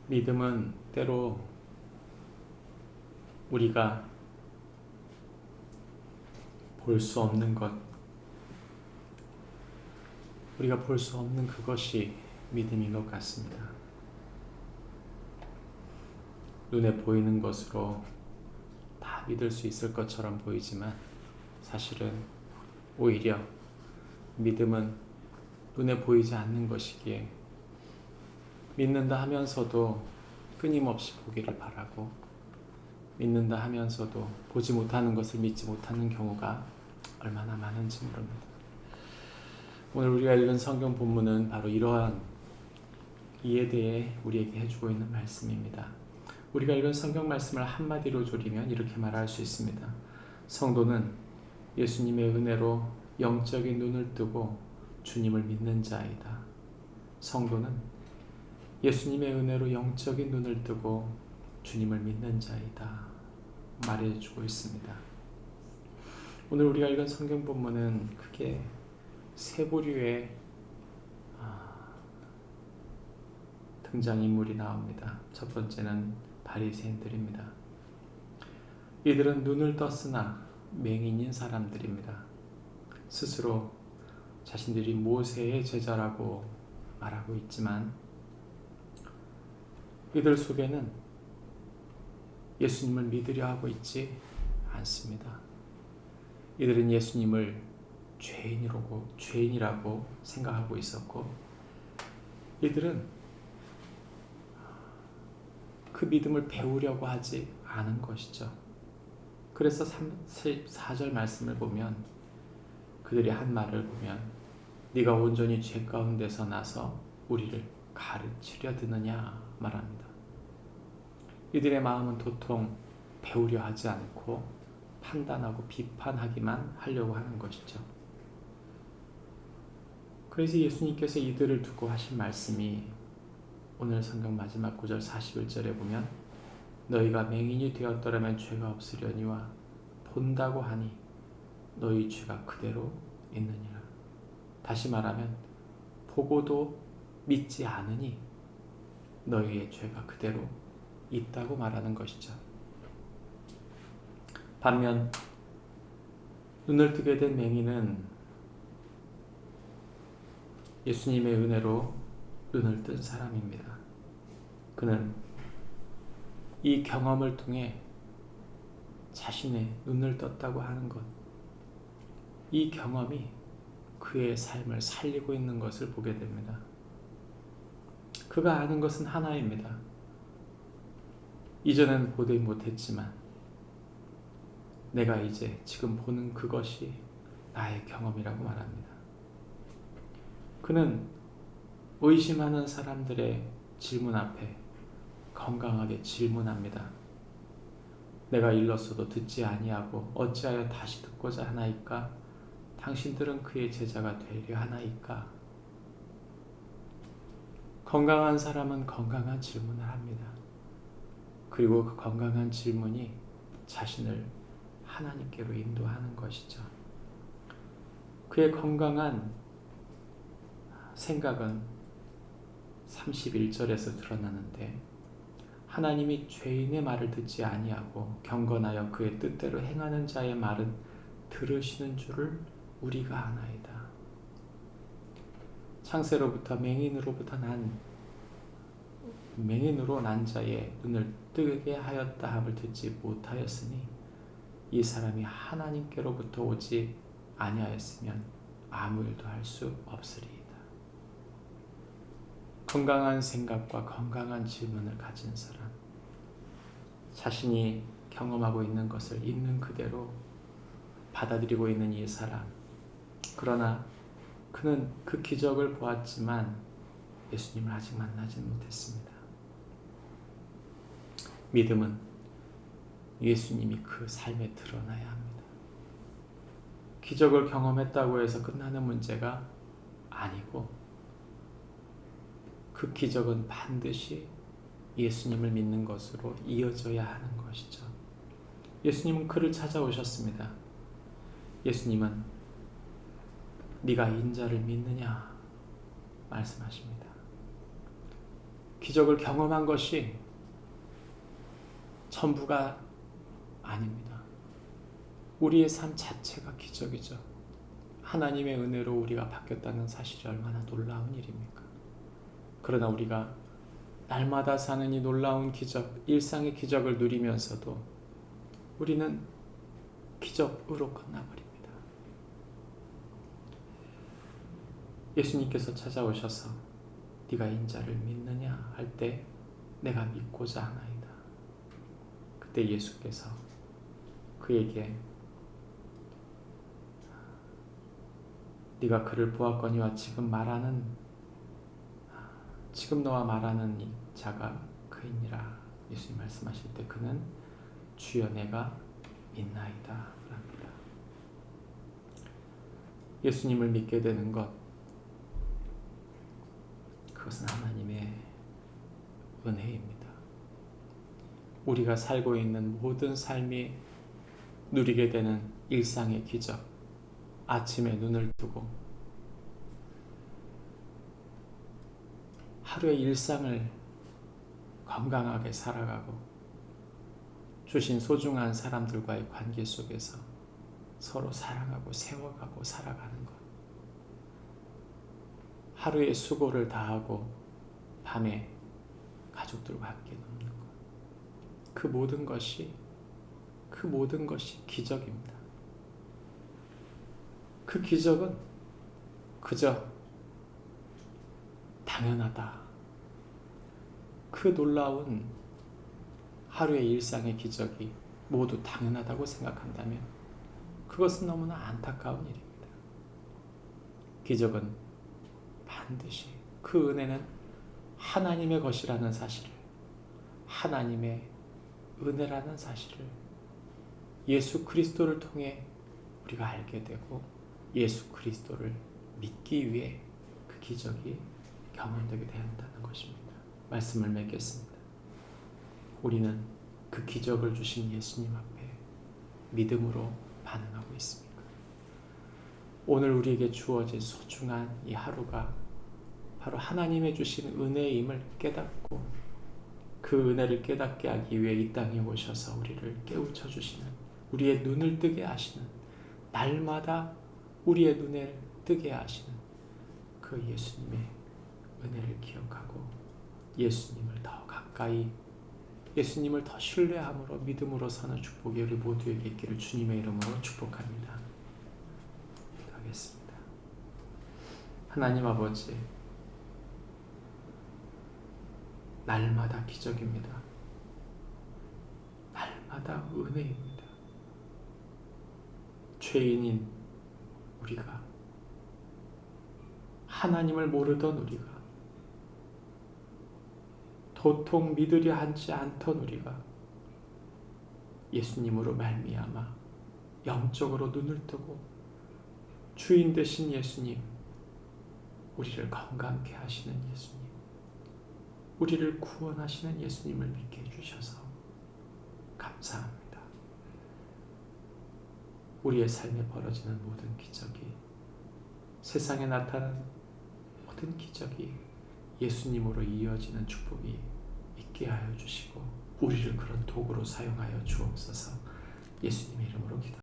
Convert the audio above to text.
믿음은 때로 우리가 볼 수 없는 것, 우리가 볼 수 없는 그것이 믿음인 것 같습니다. 눈에 보이는 것으로 다 믿을 수 있을 것처럼 보이지만 사실은 오히려 믿음은 눈에 보이지 않는 것이기에 믿는다 하면서도 끊임없이 보기를 바라고 믿는다 하면서도 보지 못하는 것을 믿지 못하는 경우가 얼마나 많은지 모릅니다. 오늘 우리가 읽은 성경 본문은 바로 이러한 이에 대해 우리에게 해주고 있는 말씀입니다. 우리가 읽은 성경 말씀을 한마디로 조리면 이렇게 말할 수 있습니다. 성도는 예수님의 은혜로 영적인 눈을 뜨고 주님을 믿는 자이다. 성도는 예수님의 은혜로 영적인 눈을 뜨고 주님을 믿는 자이다. 말해주고 있습니다. 오늘 우리가 읽은 성경 본문은 크게 세 부류의 등장인물이 나옵니다. 첫 번째는 바리새인들입니다. 이들은 눈을 떴으나 맹인인 사람들입니다. 스스로 자신들이 모세의 제자라고 말하고 있지만 이들 속에는 예수님을 믿으려 하고 있지 않습니다. 이들은 예수님을 죄인이라고 생각하고 있었고 이들은 그 믿음을 배우려고 하지 않은 것이죠. 그래서 4절 말씀을 보면 그들이 한 말을 보면 네가 온전히 죄 가운데서 나서 우리를 가르치려 드느냐 말합니다. 이들의 마음은 도통 배우려 하지 않고 판단하고 비판하기만 하려고 하는 것이죠. 그래서 예수님께서 이들을 두고 하신 말씀이 오늘 성경 마지막 9절 41절에 보면 너희가 맹인이 되었더라면 죄가 없으려니와 본다고 하니 너희 죄가 그대로 있느니라. 다시 말하면 보고도 믿지 않으니 너희의 죄가 그대로 있다고 말하는 것이죠. 반면 눈을 뜨게 된 맹인은 예수님의 은혜로 눈을 뜬 사람입니다. 그는 이 경험을 통해 자신의 눈을 떴다고 하는 것, 이 경험이 그의 삶을 살리고 있는 것을 보게 됩니다. 그가 아는 것은 하나입니다. 이전엔 보지 못했지만 내가 이제 지금 보는 그것이 나의 경험이라고 말합니다. 그는 의심하는 사람들의 질문 앞에 건강하게 질문합니다. 내가 일렀어도 듣지 아니하고 어찌하여 다시 듣고자 하나이까? 당신들은 그의 제자가 되려 하나이까? 건강한 사람은 건강한 질문을 합니다. 그리고 그 건강한 질문이 자신을 하나님께로 인도하는 것이죠. 그의 건강한 생각은 31절에서 드러나는데 하나님이 죄인의 말을 듣지 아니하고 경건하여 그의 뜻대로 행하는 자의 말은 들으시는 줄을 우리가 아나이다. 창세로부터 맹인으로 난 자의 눈을 뜨게 하였다 함을 듣지 못하였으니 이 사람이 하나님께로부터 오지 아니하였으면 아무 일도 할 수 없으리이다. 건강한 생각과 건강한 질문을 가진 사람, 자신이 경험하고 있는 것을 있는 그대로 받아들이고 있는 이 사람, 그러나 그는 그 기적을 보았지만 예수님을 아직 만나지 못했습니다. 믿음은 예수님이 그 삶에 드러나야 합니다. 기적을 경험했다고 해서 끝나는 문제가 아니고 그 기적은 반드시 예수님을 믿는 것으로 이어져야 하는 것이죠. 예수님은 그를 찾아오셨습니다. 예수님은 네가 인자를 믿느냐 말씀하십니다. 기적을 경험한 것이 전부가 아닙니다. 우리의 삶 자체가 기적이죠. 하나님의 은혜로 우리가 바뀌었다는 사실이 얼마나 놀라운 일입니까? 그러나 우리가 날마다 사는 이 놀라운 기적, 일상의 기적을 누리면서도 우리는 기적으로 끝나버립니다. 예수님께서 찾아오셔서 네가 인자를 믿느냐 할 때 내가 믿고자 하나이다. 그때 예수께서 그에게 네가 그를 보았거니와 지금 너와 말하는 이 자가 그이니라. 예수님 말씀하실 때 그는 주여 내가 믿나이다 합니다. 예수님을 믿게 되는 것, 그것은 하나님의 은혜입니다. 우리가 살고 있는 모든 삶이 누리게 되는 일상의 기적, 아침에 눈을 뜨고 하루의 일상을 건강하게 살아가고 주신 소중한 사람들과의 관계 속에서 서로 사랑하고 세워가고 살아가는 것, 하루의 수고를 다하고 밤에 가족들과 함께 눕는 것, 그 모든 것이 기적입니다. 그 기적은 그저 당연하다. 그 놀라운 하루의 일상의 기적이 모두 당연하다고 생각한다면 그것은 너무나 안타까운 일입니다. 기적은 반드시 그 은혜는 하나님의 것이라는 사실을, 하나님의 은혜라는 사실을 예수 그리스도를 통해 우리가 알게 되고 예수 그리스도를 믿기 위해 그 기적이 경험되게 된다는 것입니다. 말씀을 맺겠습니다. 우리는 그 기적을 주신 예수님 앞에 믿음으로 반응하고 있습니까? 오늘 우리에게 주어진 소중한 이 하루가 바로 하나님의 주신 은혜임을 깨닫고 그 은혜를 깨닫게 하기 위해 이 땅에 오셔서 우리를 깨우쳐 주시는, 우리의 눈을 뜨게 하시는, 날마다 우리의 눈을 뜨게 하시는 그 예수님의 은혜를 기억하고 예수님을 더 가까이, 예수님을 더 신뢰함으로 믿음으로 사는 축복이 우리 모두에게 있기를 주님의 이름으로 축복합니다. 기도하겠습니다. 하나님 아버지, 날마다 기적입니다. 날마다 은혜입니다. 죄인인 우리가, 하나님을 모르던 우리가, 도통 믿으려 하지 않던 우리가 예수님으로 말미암아 영적으로 눈을 뜨고 주인 되신 예수님, 우리를 건강케 하시는 예수님, 우리를 구원하시는 예수님을 믿게 해주셔서 감사합니다. 우리의 삶에 벌어지는 모든 기적이, 세상에 나타나는 모든 기적이 예수님으로 이어지는 축복이 있게 하여 주시고 우리를 그런 도구로 사용하여 주옵소서. 예수님의 이름으로 기도합니다.